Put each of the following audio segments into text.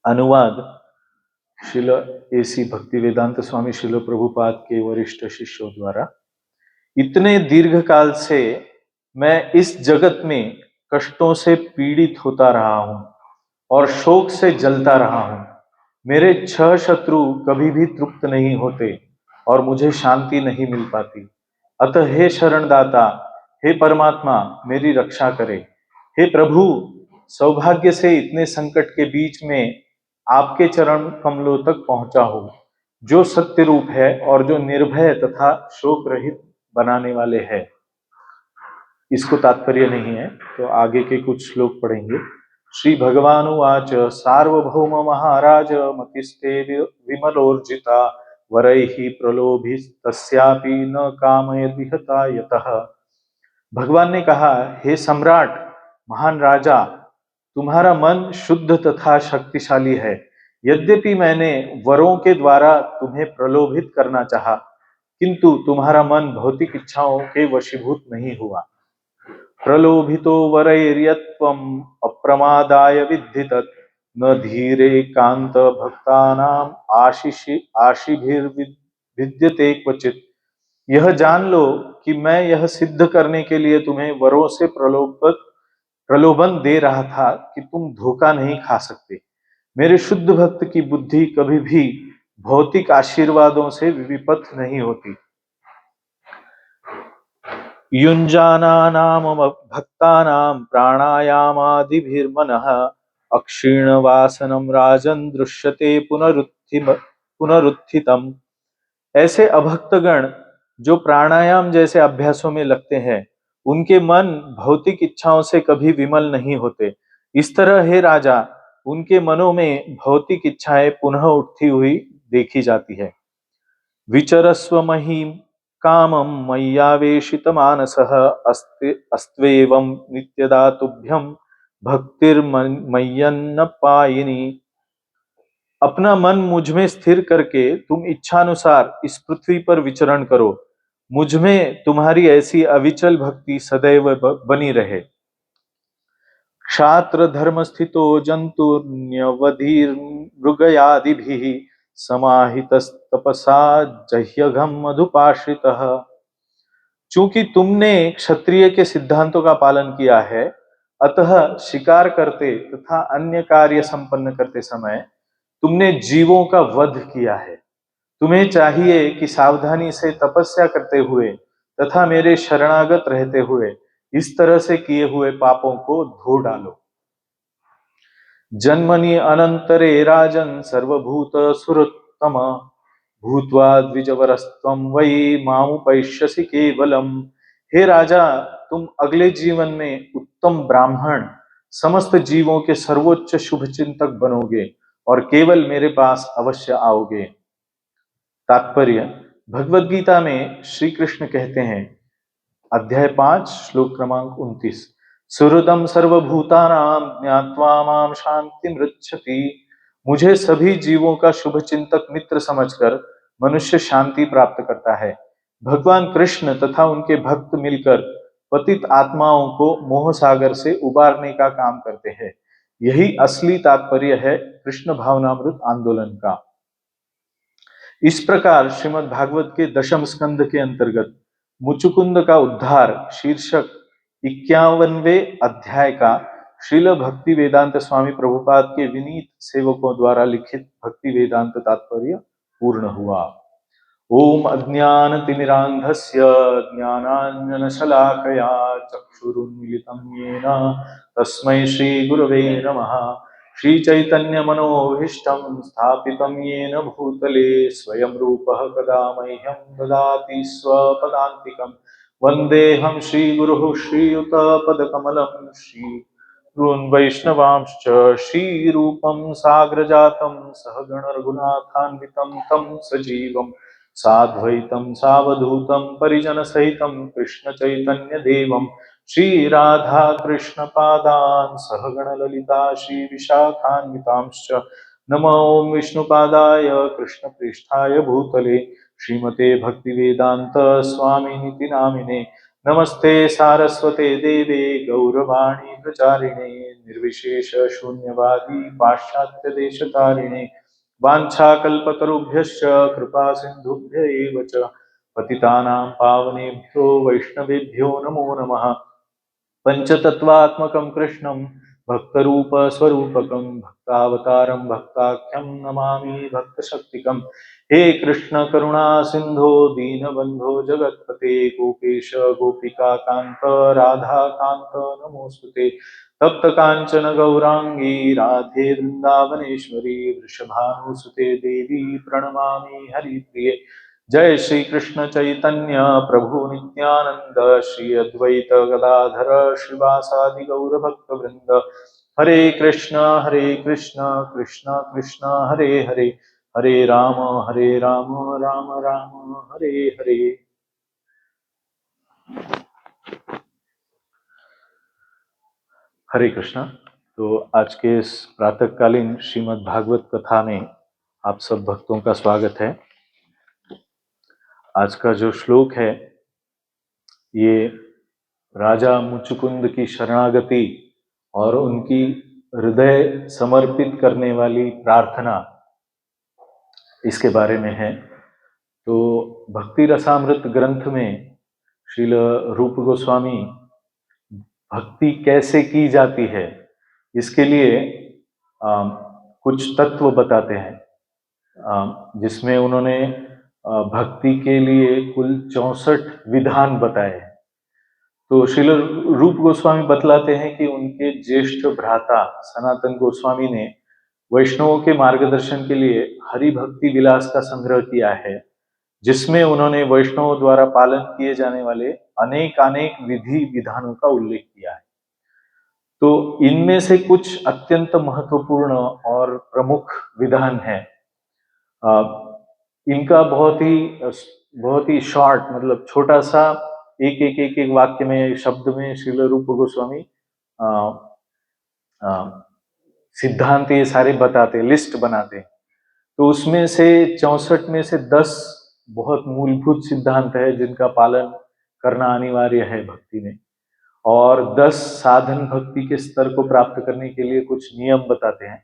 अनुवाद श्रील एसी भक्तिवेदांत स्वामी श्रील प्रभुपाद के वरिष्ठ शिष्यों द्वारा। इतने दीर्घ काल से मैं इस जगत में कष्टों से पीड़ित होता रहा हूं और शोक से जलता रहा हूं। मेरे 6 शत्रु कभी भी तृप्त नहीं होते और मुझे शांति नहीं मिल पाती। अतः हे शरणदाता, हे परमात्मा, मेरी रक्षा करे। हे प्रभु, सौभाग्य से इतने संकट के बीच में आपके चरण कमलों तक पहुंचा हूं, जो सत्य रूप है और जो निर्भय तथा शोक रहित बनाने वाले हैं। इसको तात्पर्य नहीं है, तो आगे के कुछ श्लोक पढ़ेंगे। श्री भगवान उवाच सार्वभौम महाराज मतिस्ते विमलोर्जिता वरैः प्रलोभिस्तस्यापि न कामयति हता यतः। भगवान ने कहा, हे सम्राट, महान राजा, तुम्हारा मन शुद्ध तथा शक्तिशाली है। यद्यपि मैंने वरों के द्वारा तुम्हें प्रलोभित करना चाहा, किंतु तुम्हारा मन भौतिक इच्छाओं के वशीभूत नहीं हुआ। प्रलोभितो वरैर्यत्वम् अप्रमादाय विद्धि तत् न धीरे कांत भक्तानाम आशीभिर्विद्यते क्वचित। यह जान लो कि मैं यह सिद्ध करने के लिए तुम्हें वरों से प्रलोभन दे रहा था कि तुम धोखा नहीं खा सकते। मेरे शुद्ध भक्त की बुद्धि कभी भी भौतिक आशीर्वादों से विपथ नहीं होती। युञ्जानानाम भक्तानां प्राणायामादिभिर्मनः अक्षीणवासनं राजन् दृश्यते पुनरुत्थितम्। ऐसे अभक्तगण जो प्राणायाम जैसे अभ्यासों में लगते हैं, उनके मन भौतिक इच्छाओं से कभी विमल नहीं होते। इस तरह हे राजा, उनके मनों में भौतिक इच्छाएं पुनः उठती हुई देखी जाती है। विचरस्व महीं कामं मय्यावेशितमानसः अस्त्वेवं नित्यदा तुभ्यं भक्तिर्मय्यन्न पायिनी। अपना मन मुझ में स्थिर करके तुम इच्छानुसार इस पृथ्वी पर विचरण करो। मुझ में तुम्हारी ऐसी अविचल भक्ति सदैव बनी रहे। क्षात्र धर्म स्थितो जंतुर्न्यवधीर मृगयादिभिः समाहितस्तपसा जह्यघम मधुपाश्रितः। चूंकि तुमने क्षत्रिय के सिद्धांतों का पालन किया है, अतः शिकार करते तथा अन्य कार्य संपन्न करते समय तुमने जीवों का वध किया है। तुम्हें चाहिए कि सावधानी से तपस्या करते हुए तथा मेरे शरणागत रहते हुए इस तरह से किए हुए पापों को धो डालो। जन्मनि अनंतरे राजन सर्वभूत सुरोत्तम भूत्वा द्विजवरस्त्वं वै मामुपैष्यसि केवलम। हे राजा, तुम अगले जीवन में उत्तम ब्राह्मण, समस्त जीवों के सर्वोच्च शुभ चिंतक बनोगे और केवल मेरे पास अवश्य आओगे। तात्पर्य, भगवद गीता में श्री कृष्ण कहते हैं, अध्याय 5 श्लोक क्रमांक 29, सुहृदं सर्वभूतानां ज्ञात्वा मां शान्तिमृच्छति। मुझे सभी जीवों का शुभ चिंतक मित्र समझकर मनुष्य शांति प्राप्त करता है। भगवान कृष्ण तथा उनके भक्त मिलकर पतित आत्माओं को मोह सागर से उबारने का काम करते हैं। यही असली तात्पर्य है कृष्ण भावनामृत आंदोलन का। इस प्रकार श्रीमद् भागवत के दशम स्कंद के अंतर्गत मुचुकुंद का उद्धार शीर्षक 51वें अध्याय का श्रील भक्ति वेदांत स्वामी प्रभुपाद के विनीत सेवकों द्वारा लिखित भक्ति वेदांत तात्पर्य पूर्ण हुआ। ओम अज्ञानतिमिरान्धस्य ज्ञानाञ्जनशलाकया चक्षुरुन्मीलितं येन तस्मै श्रीगुरवे नमः। श्रीचैतन्यमनोभीष्टं स्थापितं येन भूतले स्वयं रूपः कदा मह्यं ददाति स्वपदान्तिकं। वन्देऽहं श्रीगुरुः श्रीयुतपदकमलं श्रीगुरून् वैष्णवांश्च श्रीरूपं साग्रजातं सहगण रघुनाथान्वितं तं सजीवं साद्वैतं सावधूतं परिजनसहितं कृष्ण चैतन्य देवं श्री राधा कृष्ण पादान् सहगण ललिता श्री विशाखान्वितांश्च नमो ओं विष्णुपादाय कृष्ण पृष्ठाय भूतले श्रीमते भक्तिवेदांत स्वामिनिति नामिने नमस्ते सारस्वते देवे गौरवाणी प्रचारिणे निर्विशेष शून्यवादी पाश्चात्य देशतारिणे वाञ्छाकल्पतरुभ्यश्च कृपा सिन्धुभ्य एव च पतितानां पावनेभ्यो वैष्णवेभ्यो नमो नमः। पंचतत्वात्मकं कृष्णं भक्तरूपस्वरूपकं भक्तावतारं भक्ताख्यं नमामि भक्तशक्तिकं। हे कृष्ण करुणा सिंधो दीनबंधो जगत्पते गोपेश गोपिका कांत राधा कांत नमोस्तुते। तप्त कांचन गौरांगी राधे वृंदावनेश्वरी वृषभानुसुते देवी प्रणमामि हरिप्रिये। जय श्री कृष्ण चैतन्य प्रभु नित्यानंद श्री अद्वैत गदाधर श्रीवासादि गौर भक्त वृंद। हरे कृष्ण कृष्ण कृष्ण हरे हरे हरे राम राम राम हरे हरे। हरे कृष्णा। तो आज के इस प्रातःकालीन श्रीमद् भागवत कथा में आप सब भक्तों का स्वागत है। आज का जो श्लोक है ये राजा मुचुकुंद की शरणागति और उनकी हृदय समर्पित करने वाली प्रार्थना, इसके बारे में है। तो भक्ति रसामृत ग्रंथ में श्रील रूप गोस्वामी भक्ति कैसे की जाती है इसके लिए कुछ तत्व बताते हैं, जिसमें उन्होंने भक्ति के लिए कुल 64 विधान बताए हैं। तो श्रील रूप गोस्वामी बतलाते हैं कि उनके ज्येष्ठ भ्राता सनातन गोस्वामी ने वैष्णवों के मार्गदर्शन के लिए हरि भक्ति विलास का संग्रह किया है, जिसमें उन्होंने वैष्णवों द्वारा पालन किए जाने वाले अनेक विधि विधानों का उल्लेख किया है। तो इनमें से कुछ अत्यंत महत्वपूर्ण और प्रमुख विधान हैं। इनका बहुत ही शॉर्ट, मतलब छोटा सा एक वाक्य में, शब्द में श्रील रूप गोस्वामी सिद्धांत ये सारे बताते, लिस्ट बनाते। तो उसमें से 64 में से 10 बहुत मूलभूत सिद्धांत है जिनका पालन करना अनिवार्य है भक्ति में, और 10 साधन भक्ति के स्तर को प्राप्त करने के लिए कुछ नियम बताते हैं,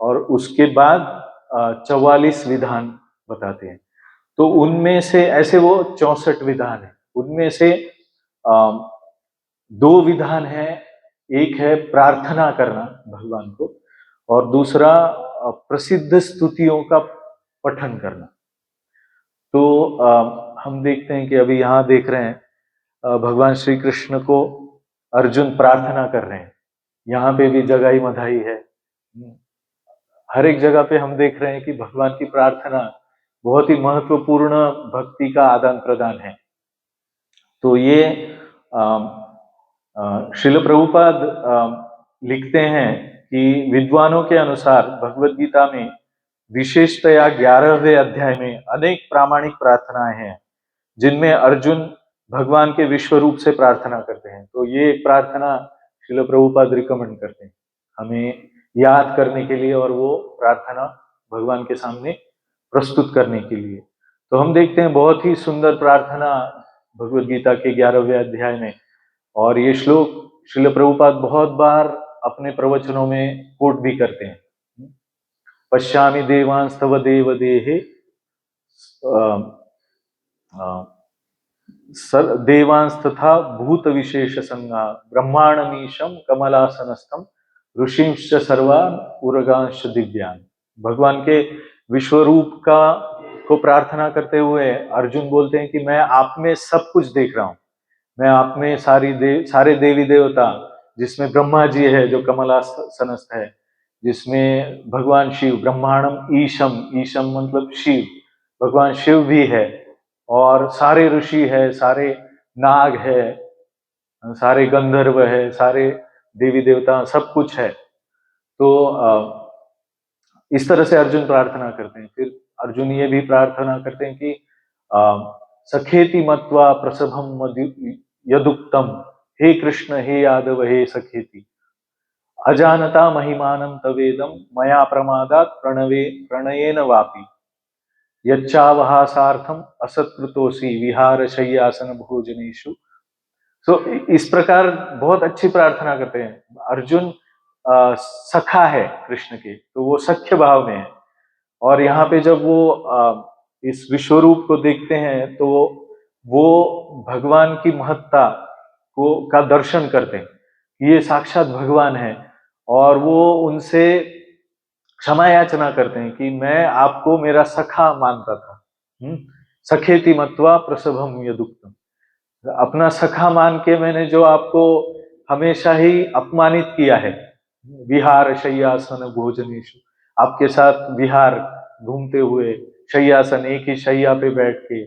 और उसके बाद 44 विधान बताते हैं। तो उनमें से ऐसे वो 64 विधान है। उनमें से 2 विधान है, एक है प्रार्थना करना भगवान को, और दूसरा प्रसिद्ध स्तुतियों का पठन करना। तो हम देखते हैं कि अभी यहाँ देख रहे हैं भगवान श्री कृष्ण को अर्जुन प्रार्थना कर रहे हैं। यहाँ पे भी जगाई मधाई है, हर एक जगह पे हम देख रहे हैं कि भगवान की प्रार्थना बहुत ही महत्वपूर्ण भक्ति का आदान प्रदान है। तो ये श्रील प्रभुपाद लिखते हैं कि विद्वानों के अनुसार भगवद गीता में विशेषतया 11वें अध्याय में अनेक प्रामाणिक प्रार्थनाएं हैं, जिनमें अर्जुन भगवान के विश्व रूप से प्रार्थना करते हैं। तो ये एक प्रार्थना श्रील प्रभुपाद रिकमेंड करते हैं हमें याद करने के लिए, और वो प्रार्थना भगवान के सामने प्रस्तुत करने के लिए। तो हम देखते हैं बहुत ही सुंदर प्रार्थना भगवद गीता के 11वें अध्याय में, और ये श्लोक श्रील प्रभुपाद बहुत बार अपने प्रवचनों में कोट भी करते हैं। पश्यामि देवांस्तव देव देहे देवांस्तथा भूत विशेष संगा ब्रह्मांडमीशम कमलासनस्थम ऋषिंश्च सर्वान उरगांश दिव्यान। भगवान के विश्व रूप को प्रार्थना करते हुए अर्जुन बोलते हैं कि मैं आप में सब कुछ देख रहा हूं। मैं आप में सारे देवी देवता, जिसमें ब्रह्मा जी है जो कमलासनस्थ है, जिसमें भगवान शिव, ब्रह्मांडम ईशम, ईशम मतलब शिव, भगवान शिव भी है, और सारे ऋषि है, सारे नाग है, सारे गंधर्व है, सारे देवी देवता, सब कुछ है। तो इस तरह से अर्जुन प्रार्थना करते हैं। फिर अर्जुन ये भी प्रार्थना करते हैं कि सखेति मत्वा प्रसभम यदुक्तम, हे कृष्ण हे यादव हे सखेति, अजानता महिमानं तवेदम मया प्रमादात् प्रणयेन वापि, यच्चावहासार्थम असत्कृतोषि विहार शय्यासन भोजनेषु तो इस प्रकार बहुत अच्छी प्रार्थना करते हैं। अर्जुन सखा है कृष्ण के, तो वो सख्य भाव में है। और यहाँ पे जब वो इस विश्वरूप को देखते हैं तो वो भगवान की महत्ता को का दर्शन करते हैं। ये साक्षात भगवान है, और वो उनसे क्षमा याचना करते हैं कि मैं आपको मेरा सखा मानता था। सखेति मत्वा प्रसभम यदुक्तम, अपना सखा मान के मैंने जो आपको हमेशा ही अपमानित किया है। विहार शय्यासन भोजनेशु, आपके साथ विहार घूमते हुए, शय्यासन एक ही शैया पे बैठ के,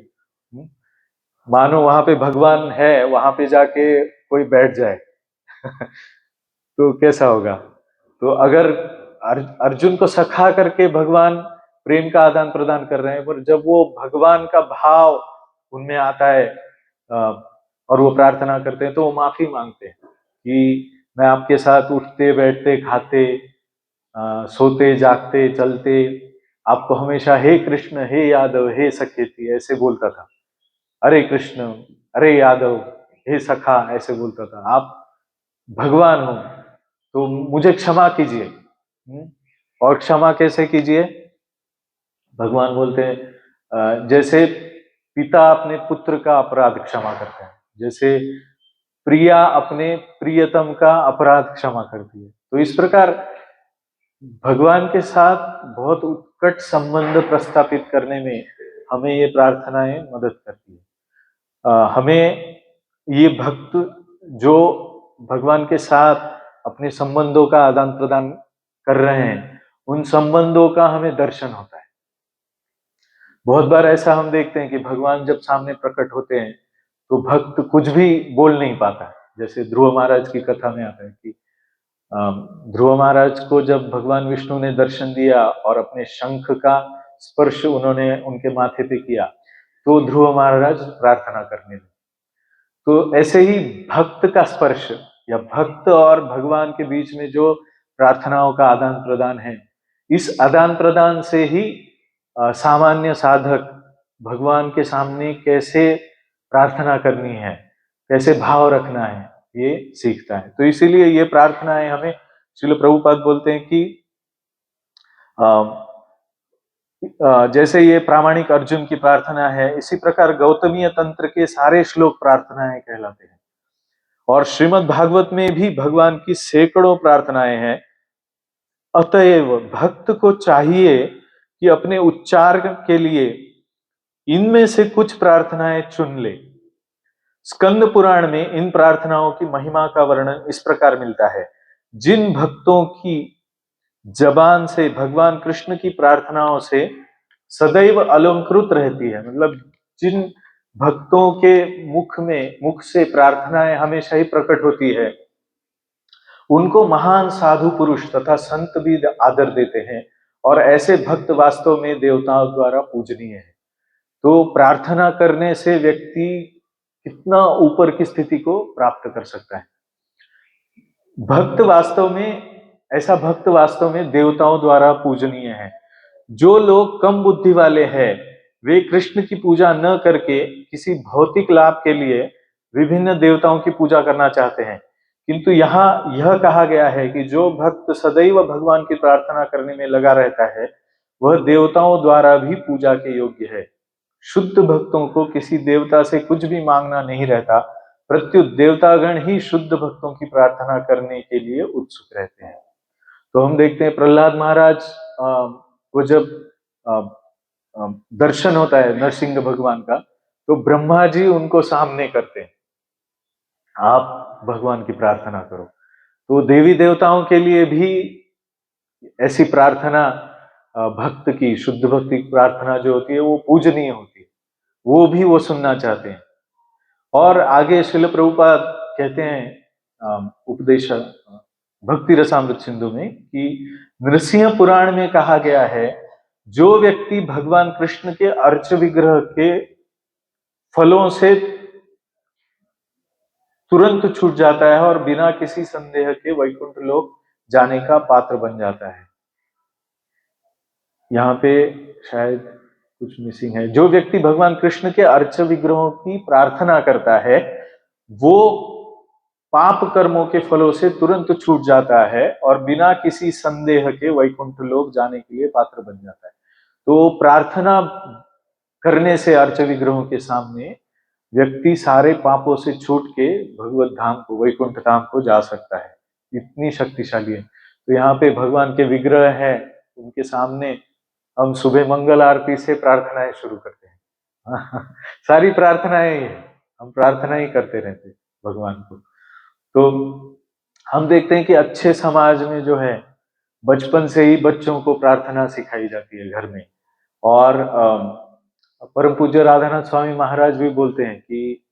मानो वहां पे भगवान है, वहां पे जाके कोई बैठ जाए तो कैसा होगा। तो अगर अर्जुन को सखा करके भगवान प्रेम का आदान प्रदान कर रहे हैं, पर जब वो भगवान का भाव उनमें आता है और वो प्रार्थना करते हैं, तो वो माफी मांगते हैं कि मैं आपके साथ उठते बैठते खाते सोते जागते चलते आपको हमेशा हे कृष्ण हे यादव हे सखेती ऐसे बोलता था। अरे कृष्ण अरे यादव हे सखा ऐसे बोलता था। आप भगवान हो तो मुझे क्षमा कीजिए। और क्षमा कैसे कीजिए? भगवान बोलते हैं जैसे पिता अपने पुत्र का अपराध क्षमा करते हैं, जैसे प्रिया अपने प्रियतम का अपराध क्षमा करती है। तो इस प्रकार भगवान के साथ बहुत उत्कट संबंध प्रस्थापित करने में हमें ये प्रार्थनाएं मदद करती है। हमें ये भक्त जो भगवान के साथ अपने संबंधों का आदान प्रदान कर रहे हैं, उन संबंधों का हमें दर्शन होता है। बहुत बार ऐसा हम देखते हैं कि भगवान जब सामने प्रकट होते हैं तो भक्त कुछ भी बोल नहीं पाता है। जैसे ध्रुव महाराज की कथा में आता है कि ध्रुव महाराज को जब भगवान विष्णु ने दर्शन दिया और अपने शंख का स्पर्श उन्होंने उनके माथे पे किया, तो ध्रुव महाराज प्रार्थना करने लगे। तो ऐसे ही भक्त का स्पर्श या भक्त और भगवान के बीच में जो प्रार्थनाओं का आदान प्रदान है, इस आदान प्रदान से ही सामान्य साधक भगवान के सामने कैसे प्रार्थना करनी है, कैसे भाव रखना है, ये सीखता है। तो इसीलिए ये प्रार्थनाएं हमें श्रील प्रभुपाद बोलते हैं कि जैसे ये प्रामाणिक अर्जुन की प्रार्थना है, इसी प्रकार गौतमीय तंत्र के सारे श्लोक प्रार्थनाएं कहलाते हैं। और श्रीमद् भागवत में भी भगवान की सैकड़ों प्रार्थनाएं हैं। अतएव भक्त को चाहिए कि अपने उच्चार के लिए इनमें से कुछ प्रार्थनाएं चुन ले। स्कंद पुराण में इन प्रार्थनाओं की महिमा का वर्णन इस प्रकार मिलता है। जिन भक्तों की जबान से भगवान कृष्ण की प्रार्थनाओं से सदैव अलंकृत रहती है, मतलब जिन भक्तों के मुख से प्रार्थनाएं हमेशा ही प्रकट होती है, उनको महान साधु पुरुष तथा संत भी आदर देते हैं, और ऐसे भक्त वास्तव में देवताओं द्वारा पूजनीय है। तो प्रार्थना करने से व्यक्ति कितना ऊपर की स्थिति को प्राप्त कर सकता है। भक्त वास्तव में ऐसा भक्त वास्तव में देवताओं द्वारा पूजनीय है। जो लोग कम बुद्धि वाले हैं, वे कृष्ण की पूजा न करके किसी भौतिक लाभ के लिए विभिन्न देवताओं की पूजा करना चाहते हैं। किंतु यहाँ यह कहा गया है कि जो भक्त सदैव भगवान की प्रार्थना करने में लगा रहता है, वह देवताओं द्वारा भी पूजा के योग्य है। शुद्ध भक्तों को किसी देवता से कुछ भी मांगना नहीं रहता, प्रत्युत देवतागण ही शुद्ध भक्तों की प्रार्थना करने के लिए उत्सुक रहते हैं। तो हम देखते हैं प्रहलाद महाराज को जब दर्शन होता है नरसिंह भगवान का, तो ब्रह्मा जी उनको सामने करते हैं, आप भगवान की प्रार्थना करो। तो देवी देवताओं के लिए भी ऐसी प्रार्थना, भक्त की शुद्ध भक्ति की प्रार्थना जो होती है वो पूजनीय होती है, वो भी वो सुनना चाहते हैं। और आगे श्रील प्रभुपाद कहते हैं उपदेश भक्ति रसामृत सिंधु में कि नृसिंह पुराण में कहा गया है, जो व्यक्ति भगवान कृष्ण के अर्च विग्रह के फलों से तुरंत छूट जाता है और बिना किसी संदेह के वैकुंठ लोक जाने का पात्र बन जाता है। यहाँ पे शायद कुछ मिसिंग है। जो व्यक्ति भगवान कृष्ण के अर्च विग्रहों की प्रार्थना करता है वो पाप कर्मों के फलों से तुरंत छूट जाता है और बिना किसी संदेह के वैकुंठ लोक जाने के लिए पात्र बन जाता है। तो प्रार्थना करने से अर्च विग्रहों के सामने व्यक्ति सारे पापों से छूट के भगवत धाम को, वैकुंठ धाम को जा सकता है। इतनी शक्तिशाली है। तो यहाँ पे भगवान के विग्रह है, उनके सामने हम सुबह मंगल आरती से प्रार्थनाएं शुरू करते हैं। सारी प्रार्थनाएं ही है, हम प्रार्थना ही करते रहते हैं भगवान को। तो हम देखते हैं कि अच्छे समाज में जो है बचपन से ही बच्चों को प्रार्थना सिखाई जाती है घर में। और परम पूज्य राधानाथ स्वामी महाराज भी बोलते हैं कि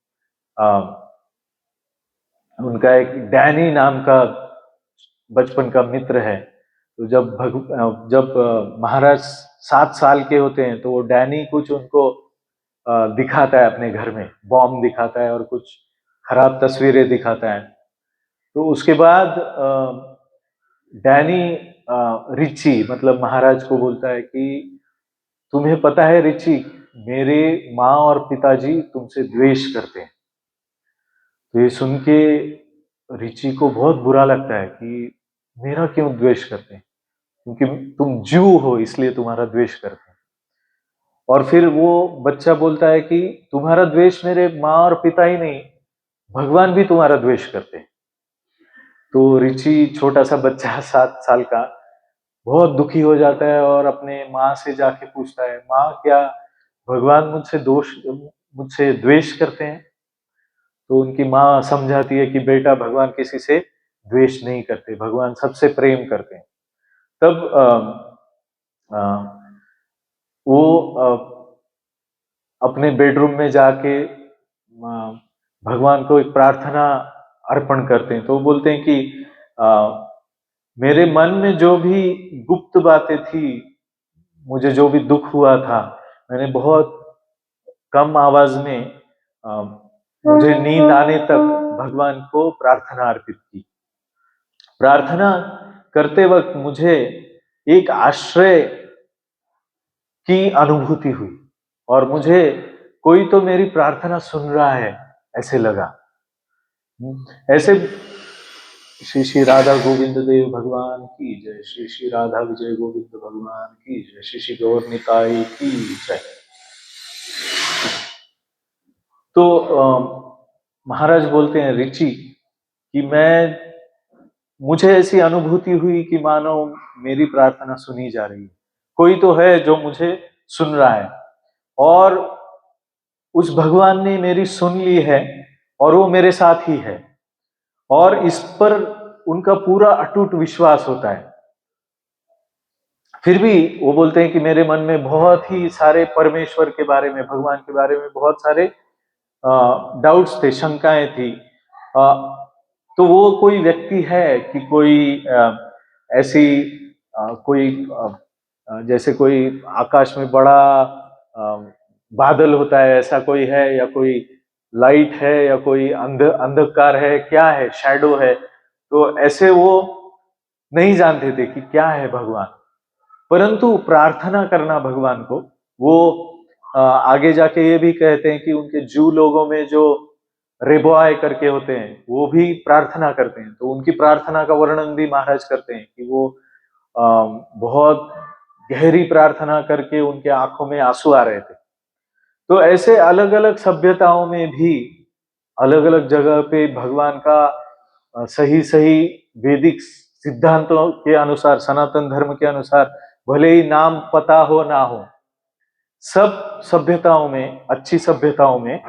उनका एक डैनी नाम का बचपन का मित्र है। तो जब महाराज 7 साल के होते हैं तो वो डैनी कुछ उनको दिखाता है, अपने घर में बॉम्ब दिखाता है और कुछ खराब तस्वीरें दिखाता है। तो उसके बाद डैनी रिची मतलब महाराज को बोलता है कि तुम्हें पता है रिची, मेरे माँ और पिताजी तुमसे द्वेष करते हैं। तो ये सुन के रिची को बहुत बुरा लगता है कि मेरा क्यों द्वेष करते हैं, क्योंकि तुम ज्यू हो इसलिए तुम्हारा द्वेष करते हैं। और फिर वो बच्चा बोलता है कि तुम्हारा द्वेष मेरे माँ और पिता ही नहीं, भगवान भी तुम्हारा द्वेष करते हैं। तो रिची छोटा सा बच्चा 7 साल का बहुत दुखी हो जाता है और अपने माँ से जाके पूछता है, माँ क्या भगवान मुझसे द्वेष करते हैं? तो उनकी माँ समझाती है कि बेटा भगवान किसी से द्वेष नहीं करते, भगवान सबसे प्रेम करते हैं। तब वो अपने बेडरूम में जाके भगवान को एक प्रार्थना अर्पण करते हैं। तो वो बोलते हैं कि मेरे मन में जो भी गुप्त बातें थी, मुझे जो भी दुख हुआ था, मैंने बहुत कम आवाज में मुझे नींद आने तक भगवान को प्रार्थना अर्पित की। प्रार्थना करते वक्त मुझे एक आश्रय की अनुभूति हुई और मुझे कोई तो मेरी प्रार्थना सुन रहा है ऐसे लगा। ऐसे श्री श्री राधा गोविंद देव भगवान की जय, श्री श्री राधा विजय गोविंद भगवान की जय, श्री श्री गौर निताई की जय। तो महाराज बोलते हैं रिची कि मुझे ऐसी अनुभूति हुई कि मानो मेरी प्रार्थना सुनी जा रही है, कोई तो है जो मुझे सुन रहा है और उस भगवान ने मेरी सुन ली है और वो मेरे साथ ही है और इस पर उनका पूरा अटूट विश्वास होता है। फिर भी वो बोलते हैं कि मेरे मन में बहुत ही सारे परमेश्वर के बारे में, भगवान के बारे में बहुत सारे डाउट्स थे, शंकाएं थी। तो वो कोई व्यक्ति है कि कोई ऐसी कोई जैसे कोई आकाश में बड़ा बादल होता है, ऐसा कोई है, या कोई लाइट है, या कोई अंधकार है, क्या है, शैडो है। तो ऐसे वो नहीं जानते थे कि क्या है भगवान, परंतु प्रार्थना करना भगवान को, वो आगे जाके ये भी कहते हैं कि उनके जू लोगों में जो रेबोआय करके होते हैं वो भी प्रार्थना करते हैं। तो उनकी प्रार्थना का वर्णन भी महाराज करते हैं कि वो बहुत गहरी प्रार्थना करके उनके आंखों में आंसू आ रहे थे। तो ऐसे अलग अलग सभ्यताओं में भी अलग अलग जगह पे भगवान का सही सही वैदिक सिद्धांतों के अनुसार, सनातन धर्म के अनुसार, भले ही नाम पता हो ना हो, सब सभ्यताओं में, अच्छी सभ्यताओं में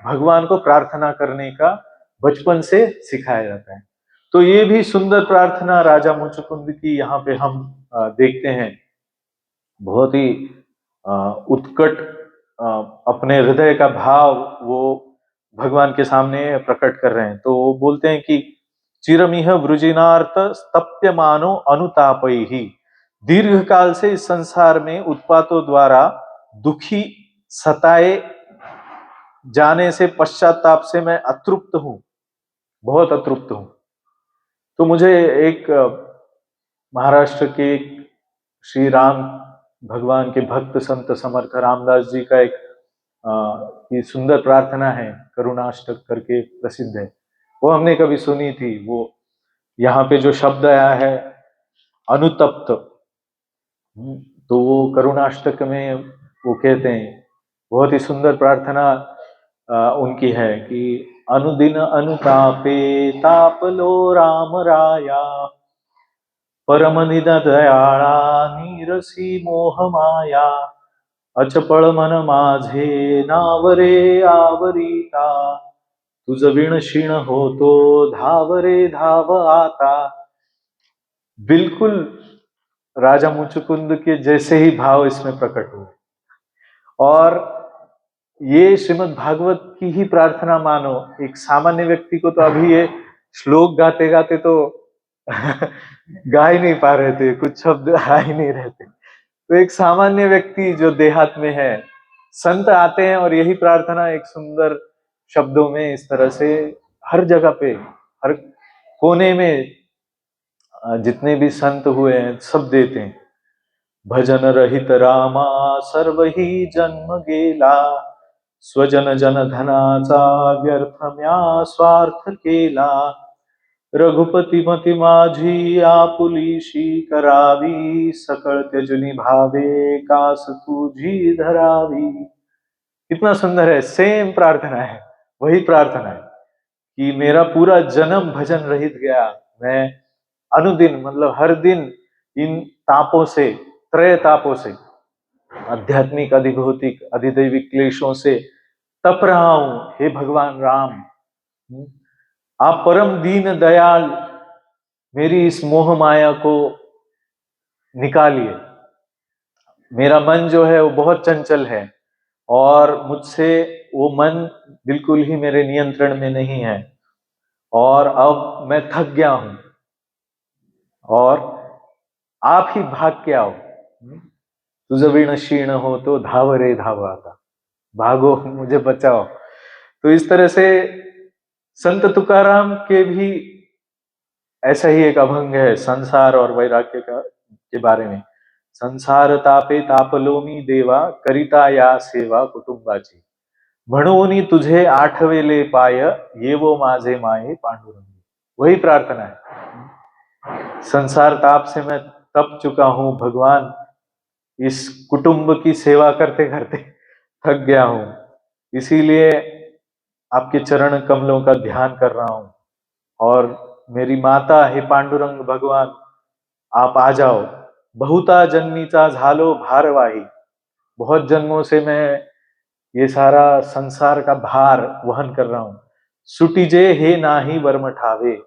भगवान को प्रार्थना करने का बचपन से सिखाया जाता है। तो ये भी सुंदर प्रार्थना राजा मुचुकुंद की यहाँ पे हम देखते हैं। बहुत ही उत्कट अपने हृदय का भाव वो भगवान के सामने प्रकट कर रहे हैं। तो वो बोलते हैं कि चिरमिह वृजिनार्थ स्तप्यमानो अनुतापैहि, दीर्घ काल से इस संसार में उत्पातों द्वारा दुखी सताए जाने से, पश्चाताप से मैं अतृप्त हूं, बहुत अतृप्त हूं। तो मुझे एक महाराष्ट्र के श्री राम भगवान के भक्त संत समर्थ रामदास जी का एक की सुंदर प्रार्थना है, करुणाष्टक करके प्रसिद्ध है, वो हमने कभी सुनी थी। वो यहाँ पे जो शब्द आया है अनुतप्त, तो वो करुणाष्टक में वो कहते हैं, बहुत ही सुंदर प्रार्थना उनकी है कि अनुदिन अनुतापे तापलो राम राया, परम निद दयाळा नीरसी मोह माया, अचपळ मन माझे नावरे आवरिता, तुझ विण क्षीण होतो धाव रे धाव आता। बिल्कुल राजा मुचुकुंद के जैसे ही भाव इसमें प्रकट हुए। और ये श्रीमद् भागवत की ही प्रार्थना मानो। एक सामान्य व्यक्ति को तो अभी ये श्लोक गाते गाते तो गा ही नहीं पा रहे थे, कुछ शब्द आ ही नहीं रहते। तो एक सामान्य व्यक्ति जो देहात में है, संत आते हैं और यही प्रार्थना एक सुंदर शब्दों में इस तरह से हर जगह पे, हर कोने में जितने भी संत हुए हैं सब देते हैं। भजन रहित रामा सर्व ही जन्म गेला, स्वजन जन धनाचा व्यर्थ म्या स्वार्थ केला, रघुपती मती माझी आपुलीशी करावी, सकळ त्यजुनी भावे कास तुझी धरावी। कितना सुंदर है, सेम प्रार्थना है, वही प्रार्थना है कि मेरा पूरा जन्म भजन रहित गया, मैं अनुदिन मतलब हर दिन इन तापों से, त्रय तापों से, आध्यात्मिक, अधिभौतिक, अधिदैविक क्लेशों से तप रहा हूं। हे भगवान राम, आप परम दीन दयाल, मेरी इस मोह माया को निकालिए। मेरा मन जो है वो बहुत चंचल है और मुझसे वो मन बिल्कुल ही मेरे नियंत्रण में नहीं है, और अब मैं थक गया हूं और आप ही भाग के आओ। तुझ विण क्षीण हो तो धाव रे धाव आता, भागो मुझे बचाओ। तो इस तरह से संत तुकाराम के भी ऐसा ही एक अभंग है संसार और वैराग्य का के बारे में। संसार तापे तापलोमी देवा, करिता या सेवा कुटुंबाची, म्हणून तुझे आठवेले पाय, ये वो माझे माये पांडुरंगी। वही प्रार्थना है। संसार ताप से मैं तप चुका हूं भगवान, इस कुटुंब की सेवा करते करते थक गया हूं, इसीलिए आपके चरण कमलों का ध्यान कर रहा हूं। और मेरी माता, हे पांडुरंग भगवान, आप आ जाओ। बहुता जन्मीचा झालो भारवाही, बहुत जन्मों से मैं ये सारा संसार का भार वहन कर रहा हूं। सुटिजे हे नाही वर्म ठावे,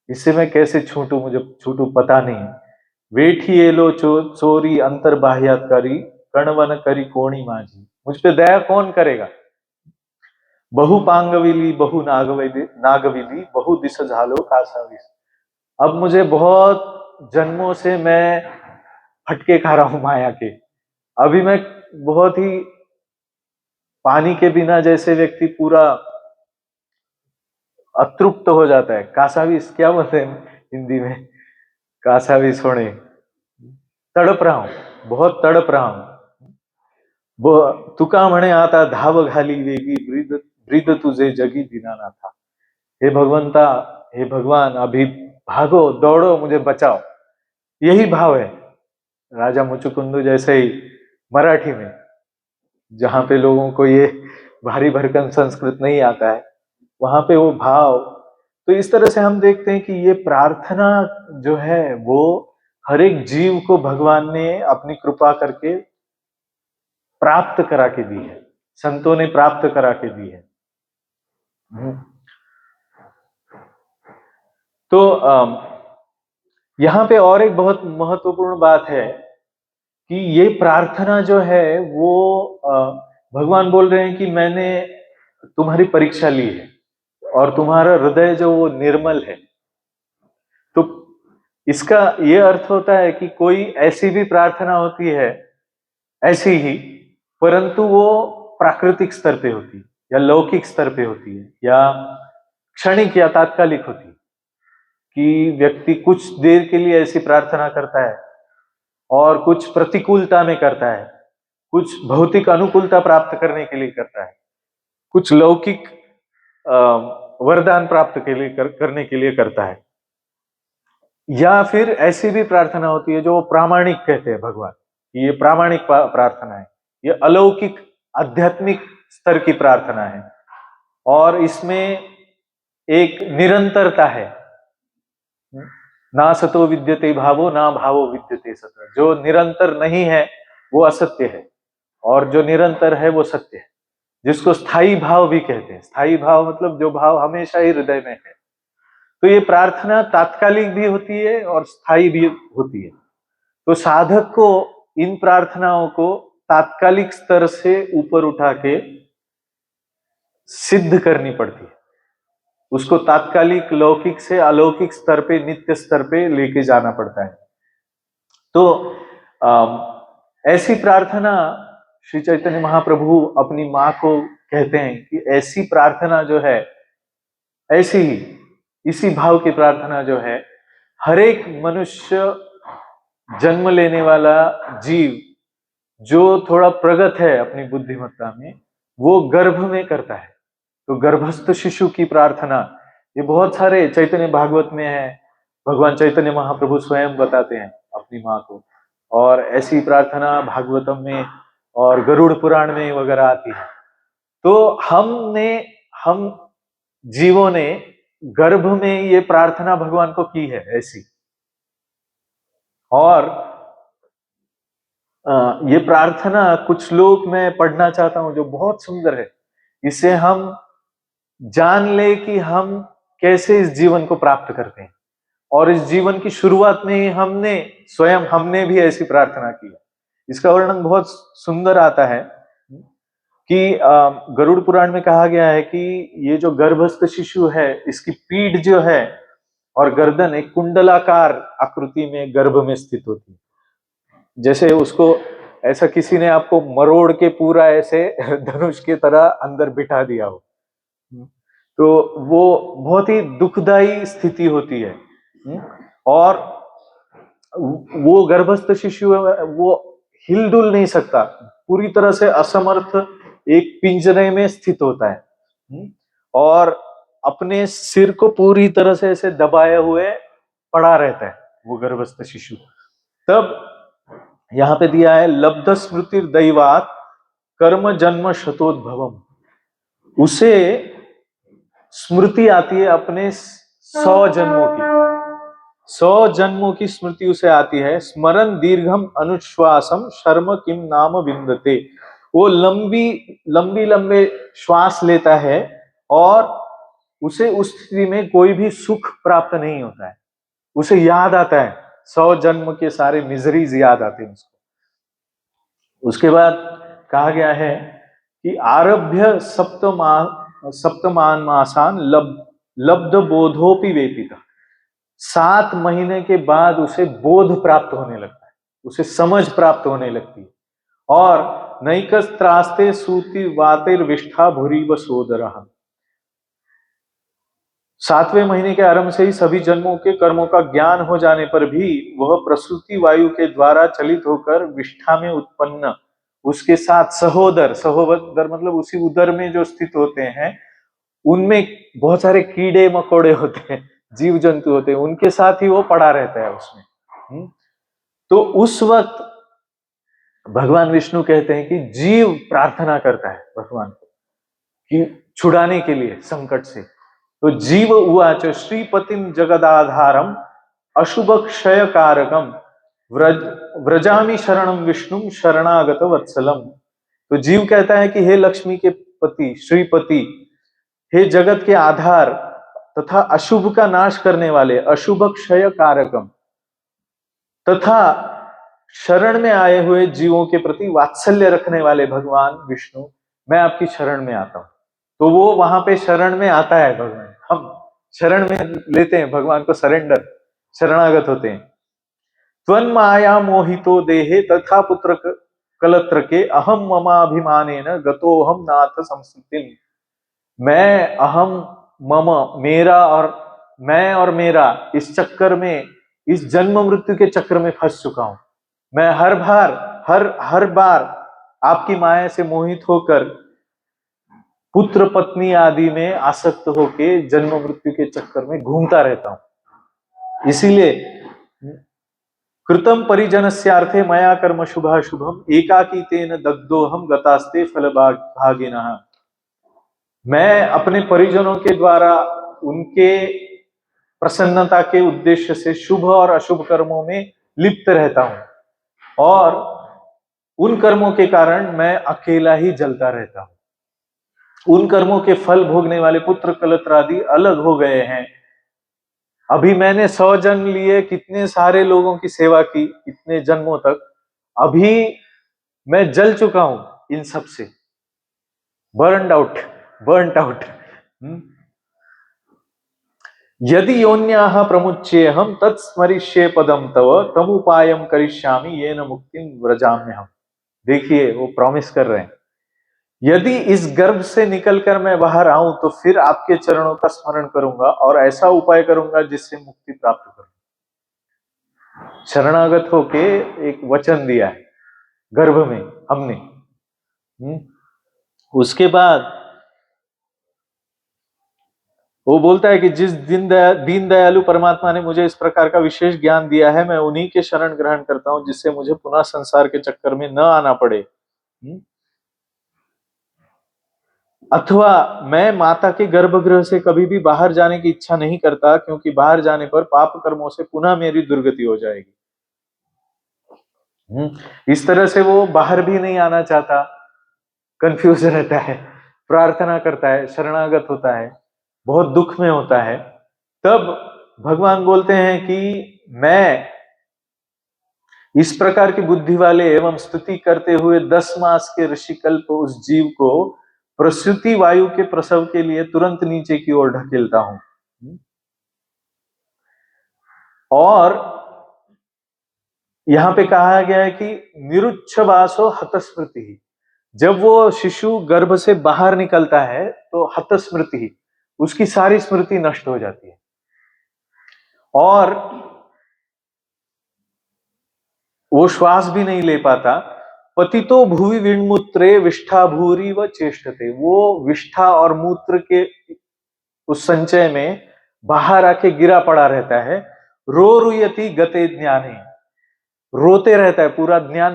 इससे मैं कैसे छूटू, मुझे छूटू पता नहीं। वेठी एलो चोरी अंतर बाह्यात करी, कणवन करी कोणी माझी, मुझ पे दया कौन करेगा। बहु पांगविली बहु नागविली, बहु दिस झालो कासाविस। अब मुझे बहुत जन्मों से मैं फटके खा रहा हूं माया के। अभी मैं बहुत ही पानी के बिना जैसे व्यक्ति पूरा अतृप्त हो जाता है। कासाविस क्या बोलते हैं हिंदी में, कासाविस होने, तड़प रहा हूं, बहुत तड़प रहा हूं। तुका म्हणे आता धाव घाली वेगी, वृद्ध तुझे जगी दीनाना था। हे भगवंता, हे भगवान, अभी भागो, दौड़ो, मुझे बचाओ। यही भाव है राजा मुचुकुंद जैसे ही मराठी में, जहां पे लोगों को ये भारी भरकम संस्कृत नहीं आता है, वहां पे वो भाव। तो इस तरह से हम देखते हैं कि ये प्रार्थना जो है वो हर एक जीव को भगवान ने अपनी कृपा करके प्राप्त करा के दी है, संतों ने प्राप्त करा के दी है। तो यहां पे और एक बहुत महत्वपूर्ण बात है कि ये प्रार्थना जो है वो भगवान बोल रहे हैं कि मैंने तुम्हारी परीक्षा ली है और तुम्हारा हृदय जो वो निर्मल है। तो इसका ये अर्थ होता है कि कोई ऐसी भी प्रार्थना होती है ऐसी ही, परंतु वो प्राकृतिक स्तर पे होती है या लौकिक स्तर पे होती है या क्षणिक या तात्कालिक होती है, कि व्यक्ति कुछ देर के लिए ऐसी प्रार्थना करता है और कुछ प्रतिकूलता में करता है कुछ भौतिक अनुकूलता प्राप्त करने के लिए करता है, कुछ लौकिक वरदान प्राप्त करने के लिए करता है, या फिर ऐसी भी प्रार्थना होती है जो प्रामाणिक कहते हैं भगवान, ये प्रामाणिक प्रार्थना है, ये अलौकिक आध्यात्मिक स्तर की प्रार्थना है और इसमें एक निरंतरता है। ना सतो विद्यते भावो ना भावो विद्यते सत। जो निरंतर नहीं है वो असत्य है और जो निरंतर है वो सत्य है, जिसको स्थायी भाव भी कहते हैं। स्थायी भाव मतलब जो भाव हमेशा ही हृदय में है। तो ये प्रार्थना तात्कालिक भी होती है और स्थायी भी होती है। तो साधक को इन प्रार्थनाओं को तात्कालिक स्तर से ऊपर उठा के सिद्ध करनी पड़ती है, उसको तात्कालिक लौकिक से अलौकिक स्तर पे, नित्य स्तर पे लेके जाना पड़ता है। तो ऐसी प्रार्थना श्री चैतन्य महाप्रभु अपनी माँ को कहते हैं कि ऐसी प्रार्थना जो है, ऐसी ही इसी भाव की प्रार्थना जो है, हर एक मनुष्य जन्म लेने वाला जीव जो थोड़ा प्रगत है अपनी बुद्धिमत्ता में, वो गर्भ में करता है। तो गर्भस्थ शिशु की प्रार्थना, ये बहुत सारे चैतन्य भागवत में है, भगवान चैतन्य महाप्रभु स्वयं बताते हैं अपनी माँ को, और ऐसी प्रार्थना भागवतम में और गरुड़ पुराण में वगैरह आती है। तो हम जीवों ने गर्भ में ये प्रार्थना भगवान को की है ऐसी, और ये प्रार्थना कुछ श्लोक मैं पढ़ना चाहता हूं जो बहुत सुंदर है। इसे हम जान ले कि हम कैसे इस जीवन को प्राप्त करते हैं, और इस जीवन की शुरुआत में ही हमने भी ऐसी प्रार्थना की है। इसका वर्णन बहुत सुंदर आता है कि गरुड़ पुराण में कहा गया है कि ये जो गर्भस्थ शिशु है, इसकी पीठ जो है और गर्दन एक कुंडलाकार आकृति में गर्भ में स्थित होती है। जैसे उसको ऐसा किसी ने आपको मरोड़ के पूरा ऐसे धनुष की तरह अंदर बिठा दिया हो, तो वो बहुत ही दुखदाई स्थिति होती है। और वो गर्भस्थ शिशु वो हिलडुल नहीं सकता, पूरी तरह से असमर्थ एक पिंजरे में स्थित होता है और अपने सिर को पूरी तरह से ऐसे दबाए हुए पड़ा रहता है वो गर्भस्थ शिशु। तब यहाँ पे दिया है लब्ध स्मृति दैवात कर्म जन्म शतोद्भवम, उसे स्मृति आती है अपने 100 जन्मों की, 100 जन्मों की स्मृति उसे आती है। स्मरण दीर्घम अनुश्वासम शर्म किम नाम विंदते, वो लंबे श्वास लेता है और उसे उस स्थिति में कोई भी सुख प्राप्त नहीं होता है। उसे याद आता है 100 जन्म के सारे मिजरीज याद आते हैं उसको। उसके बाद कहा गया है कि आरभ्य सप्तमान मासान लब्ध बोधोपि वेपिता, 7 महीने के बाद उसे बोध प्राप्त होने लगता है, उसे समझ प्राप्त होने लगती है। और नैकस त्रास्ते सूति वातिर विष्ठा भूरीव सोदरः, 7वें महीने के आरंभ से ही सभी जन्मों के कर्मों का ज्ञान हो जाने पर भी वह प्रसूति वायु के द्वारा चलित होकर विष्ठा में उत्पन्न उसके साथ सहोदर मतलब उसी उदर में जो स्थित होते हैं, उनमें बहुत सारे कीड़े मकोड़े होते हैं, जीव जंतु होते हैं, उनके साथ ही वो पड़ा रहता है उसमें। तो उस वक्त भगवान विष्णु कहते हैं कि जीव प्रार्थना करता है भगवान को कि छुड़ाने के लिए संकट से। तो जीव उवाच श्रीपतिम जगदाधारम अशुभ क्षय कारकम व्रजामि शरणम विष्णुम शरणागत वत्सलम। तो जीव कहता है कि हे लक्ष्मी के पति श्रीपति, हे जगत के आधार तथा अशुभ का नाश करने वाले, अशुभ क्षय कारकम, तथा शरण में आए हुए जीवों के प्रति वात्सल्य रखने वाले भगवान विष्णु, मैं आपकी शरण में आता हूं। तो वो वहां पे शरण में आता है भगवान, हम शरण में लेते हैं भगवान को, सरेंडर, शरणागत होते हैं। त्वन् माया मोहितो देहे तथा पुत्र कलत्र के अहम ममाभिमानेन गतोहम नाथ संस्कृतिम, मैं अहम मम, मेरा और मैं और मेरा इस चक्कर में, इस जन्म मृत्यु के चक्र में फंस चुका हूं। मैं हर बार आपकी माया से मोहित होकर पुत्र पत्नी आदि में आसक्त होके जन्म मृत्यु के चक्कर में घूमता रहता हूं। इसीलिए कृतम परिजनस्यार्थे मया कर्म शुभाशुभम एकाकी तेन दग्धोहम गतास्ते फल भागिनः। मैं अपने परिजनों के द्वारा उनके प्रसन्नता के उद्देश्य से शुभ और अशुभ कर्मों में लिप्त रहता हूं और उन कर्मों के कारण मैं अकेला ही जलता रहता हूं। उन कर्मों के फल भोगने वाले पुत्र कलत्रादि अलग हो गए हैं। अभी मैंने 100 जन्म लिए, कितने सारे लोगों की सेवा की इतने जन्मों तक, अभी मैं जल चुका हूं इन सब से, बर्न्ड आउट। यदि योन्याः प्रमुच्येहम तत्स्मरिष्ये पदम तव तमुपायम करिष्यामि येन मुक्तिं व्रजाम्यहम। देखिए वो प्रॉमिस कर रहे हैं, यदि इस गर्भ से निकलकर मैं बाहर आऊं तो फिर आपके चरणों का स्मरण करूंगा और ऐसा उपाय करूंगा जिससे मुक्ति प्राप्त करूं। शरणागत होके एक वचन दिया है गर्भ में हमने। उसके बाद वो बोलता है कि जिस दीन दयालु परमात्मा ने मुझे इस प्रकार का विशेष ज्ञान दिया है, मैं उन्हीं के शरण ग्रहण करता हूं जिससे मुझे पुनः संसार के चक्कर में न आना पड़े। अथवा मैं माता के गर्भगृह से कभी भी बाहर जाने की इच्छा नहीं करता, क्योंकि बाहर जाने पर पाप कर्मों से पुनः मेरी दुर्गति हो जाएगी। इस तरह से वो बाहर भी नहीं आना चाहता, कंफ्यूज रहता है, प्रार्थना करता है, शरणागत होता है, बहुत दुख में होता है। तब भगवान बोलते हैं कि मैं इस प्रकार की बुद्धि वाले एवं स्तुति करते हुए 10 मास के ऋषिकल्प उस जीव को प्रसूति वायु के प्रसव के लिए तुरंत नीचे की ओर ढकेलता हूं। और यहां पे कहा गया है कि निरुच्छवासो हतस्मृति, जब वो शिशु गर्भ से बाहर निकलता है तो हतस्मृति, उसकी सारी स्मृति नष्ट हो जाती है और वो श्वास भी नहीं ले पाता। पतितो भुवि विण्मूत्रे विष्ठा भूरि व चेष्टते, वो विष्ठा और मूत्र के उस संचय में बाहर आके गिरा पड़ा रहता है। रोरुयति गते ज्ञाने, रोते रहता है, पूरा ज्ञान